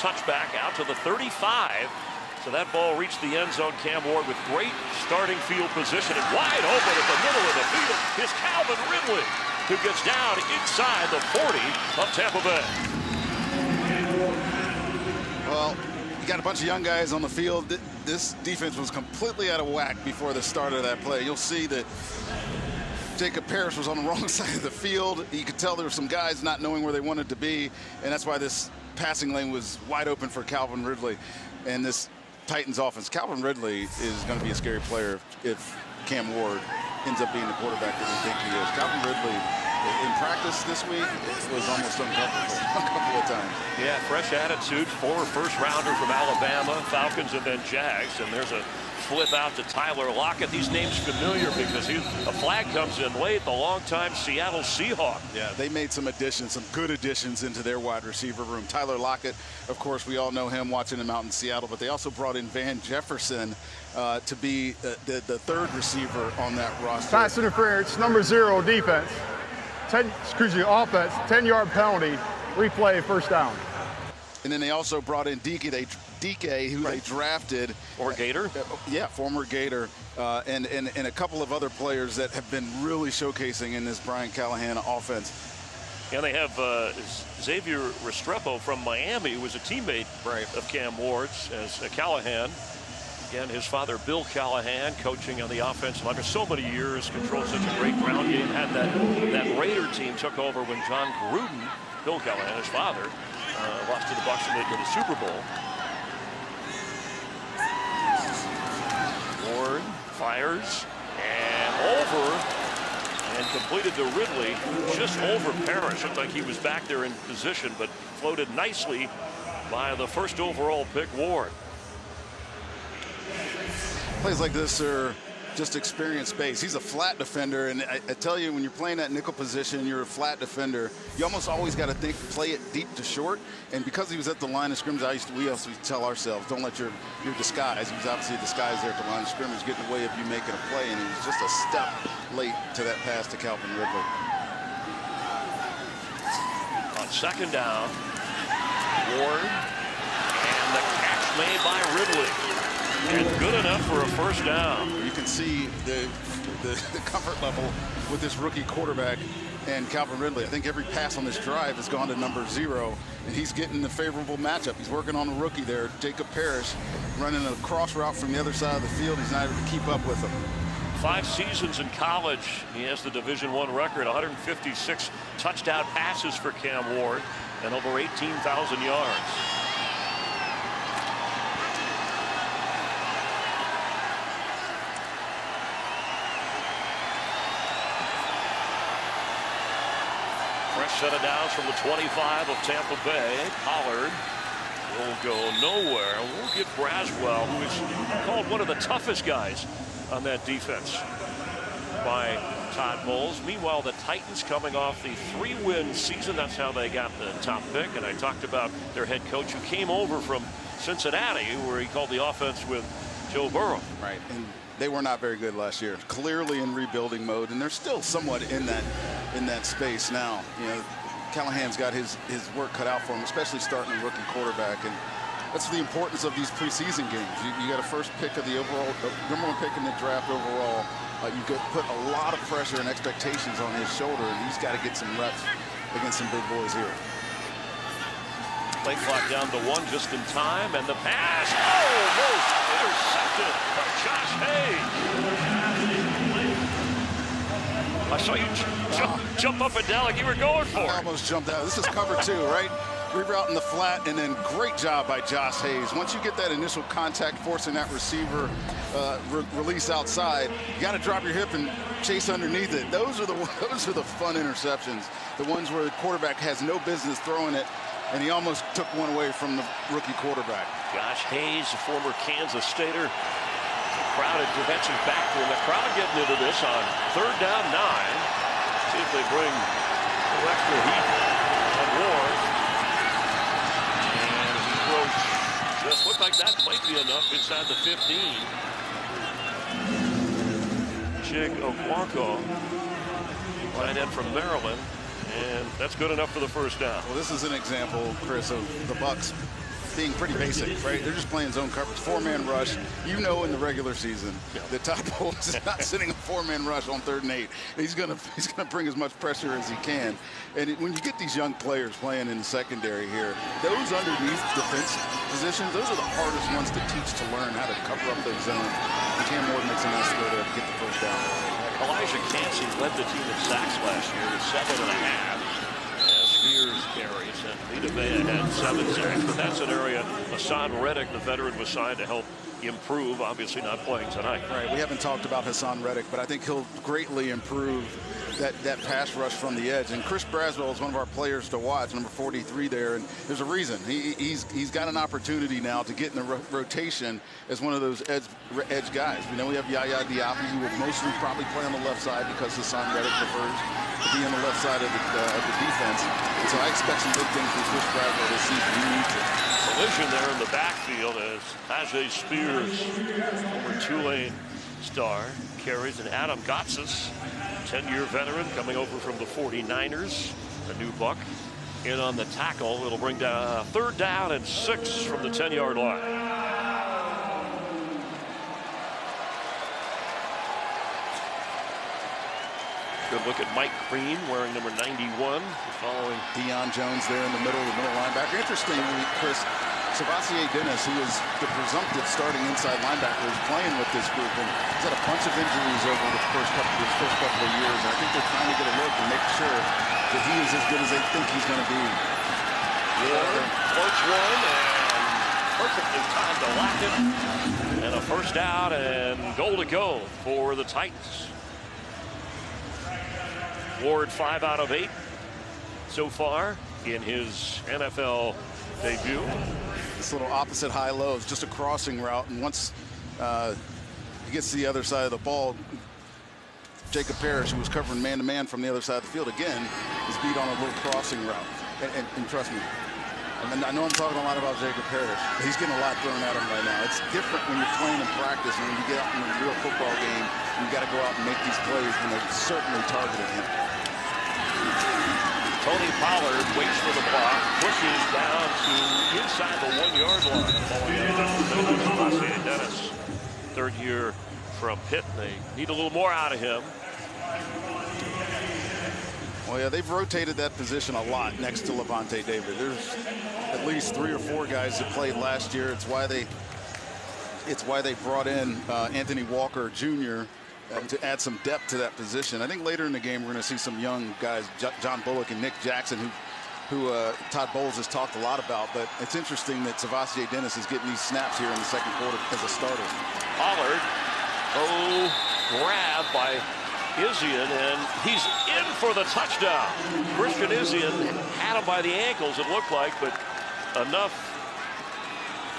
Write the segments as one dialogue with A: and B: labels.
A: Touchback out to the 35. So that ball reached the end zone. Cam Ward with great starting field position and wide open at the middle of the field is Calvin Ridley, who gets down inside the 40 of Tampa Bay.
B: Well, you got a bunch of young guys on the field. This defense was completely out of whack before the start of that play. You'll see that Jacob Parrish was on the wrong side of the field. You could tell there were some guys not knowing where they wanted to be, and that's why this passing lane was wide open for Calvin Ridley. And this Titans offense, Calvin Ridley is going to be a scary player if Cam Ward ends up being the quarterback that we think he is. Calvin Ridley, in practice this week, it was almost uncomfortable a couple of times.
A: Yeah, fresh attitude, former first-rounder from Alabama, Falcons, and then Jags. And there's a flip out to Tyler Lockett. These names familiar because a flag comes in late, the longtime Seattle Seahawk.
B: Yeah, they made some additions, some good additions into their wide receiver room. Tyler Lockett, of course, we all know him watching him out in Seattle, but they also brought in Van Jefferson to be the third receiver on that roster.
C: Pass interference, number 0 defense. Offense, 10-yard penalty, replay, first down.
B: And then they also brought in DK, who they drafted.
A: Or Gator.
B: Yeah, former Gator. And a couple of other players that have been really showcasing in this Brian Callahan offense.
A: And they have Xavier Restrepo from Miami, who was a teammate of Cam Ward's, as Callahan. Again, his father, Bill Callahan, coaching on the offensive line for so many years, controlled such a great ground game. Had that Raider team took over when John Gruden, Bill Callahan, his father, lost to the Bucs and made the Super Bowl. Ward fires and over and completed to Ridley, just over Parrish. Looked like he was back there in position, but floated nicely by the first overall pick, Ward.
B: Plays like this are just experience base. He's a flat defender, and I tell you, when you're playing that nickel position, you're a flat defender. You almost always got to play it deep to short. And because he was at the line of scrimmage, we also tell ourselves, don't let your disguise. He was obviously a disguise there at the line of scrimmage, getting in the way of you making a play, and he was just a step late to that pass to Calvin Ridley.
A: On second down, Ward, and the catch made by Ridley. And good enough for a first down.
B: You can see the comfort level with this rookie quarterback and Calvin Ridley. I think every pass on this drive has gone to number 0, and he's getting the favorable matchup. He's working on a rookie there, Jacob Parrish, running a cross route from the other side of the field. He's not able to keep up with him.
A: 5 seasons in college. He has the Division I record, 156 touchdown passes for Cam Ward, and over 18,000 yards. Set of downs from the 25 of Tampa Bay. Pollard will go nowhere. We'll get Braswell, who is called one of the toughest guys on that defense by Todd Bowles. Meanwhile, the Titans coming off the 3-win season. That's how they got the top pick. And I talked about their head coach, who came over from Cincinnati, where he called the offense with Joe Burrow.
B: Right. And they were not very good last year. Clearly in rebuilding mode, and they're still somewhat in that space now. You know, Callahan's got his work cut out for him, especially starting a rookie quarterback, and that's the importance of these preseason games. You got a first pick of the overall, number 1 pick in the draft overall. You could put a lot of pressure and expectations on his shoulder, and he's got to get some reps against some big boys here.
A: Play clock down to 1 just in time, and the pass almost intercepted by Josh Hayes. I saw you jump up and down like you were going for it.
B: I almost jumped out. This is cover 2, right? Reroute in the flat, and then great job by Josh Hayes. Once you get that initial contact, forcing that receiver release outside, you got to drop your hip and chase underneath it. Those are the fun interceptions, the ones where the quarterback has no business throwing it, and he almost took one away from the rookie quarterback.
A: Josh Hayes, a former Kansas Stater. Crowded prevention back to him. The crowd getting into this on 3rd down 9. See if they bring a little extra heat on Ward. And he throws, just looked like that might be enough inside the 15. Jig Okonkwo, tight end from Maryland, and that's good enough for the first down.
B: Well, this is an example, Chris, of the Bucs being pretty basic, right? They're just playing zone coverage, 4-man rush. You know, in the regular season, that Todd Bowles is not sitting a 4-man rush on 3rd and 8. He's gonna bring as much pressure as he can. And when you get these young players playing in the secondary here, those underneath defense positions, those are the hardest ones to teach to learn how to cover up those zones. And Cam Ward makes a nice throw there to get the first down.
A: Elijah Cansey led the team in sacks last year with 7.5. Spears carries, and Vita Vea had 7 sacks, but that's an area Hassan Reddick, the veteran, was signed to help improve, obviously not playing tonight.
B: Right, we haven't talked about Hassan Reddick, but I think he'll greatly improve that pass rush from the edge. And Chris Braswell is one of our players to watch, number 43 there, and there's a reason. He's got an opportunity now to get in the rotation as one of those edge guys. We know we have Yaya Diaby, who will mostly probably play on the left side because Hassan Reddick prefers to be on the left side of the defense. And so I expect some big things from Chris Braswell this season. He needs it.
A: Collision there in the backfield as Tajay Spears, former Tulane star, carries, and Adam Gotsis, 10-year veteran coming over from the 49ers, a new Buck, in on the tackle. It'll bring down 3rd down and 6 from the 10-yard line. Good look at Mike Green wearing number 91, following
B: Deion Jones there in the middle linebacker. Interestingly, Chris, Savassier Dennis, who is the presumptive starting inside linebacker, is playing with this group, and he's had a bunch of injuries over the first couple of years. And I think they're trying to get a look and make sure that he is as good as they think he's going to be.
A: Ward floats one and perfectly timed to lock it, and a first down and goal to go for the Titans. Ward 5 out of 8 so far in his NFL debut.
B: This little opposite high-low is just a crossing route, and once he gets to the other side of the ball, Jacob Parrish, who was covering man-to-man from the other side of the field again, is beat on a little crossing route. And trust me, I know I'm talking a lot about Jacob Parrish, but he's getting a lot thrown at him right now. It's different when you're playing in practice, and when you get out in a real football game, you've got to go out and make these plays, and they're certainly targeting him.
A: Tony Pollard waits for the block, pushes down to inside the 1-yard line. Savassier Dennis, 3rd year from Pitt. They need a little more out of him.
B: Well, yeah, they've rotated that position a lot next to Levante David. There's at least 3 or 4 guys that played last year. It's why they brought in Anthony Walker Jr. To add some depth to that position. I think later in the game we're going to see some young guys, John Bullock and Nick Jackson, who Todd Bowles has talked a lot about. But it's interesting that Savassier Dennis is getting these snaps here in the 2nd quarter as a starter.
A: Pollard, grabbed by Izien, and he's in for the touchdown. Christian Izien had him by the ankles, it looked like, but enough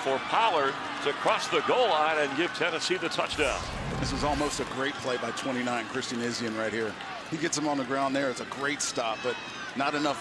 A: for Pollard to cross the goal line and give Tennessee the touchdown.
B: This was almost a great play by 29, Christian Izien right here. He gets him on the ground there. It's a great stop, but not enough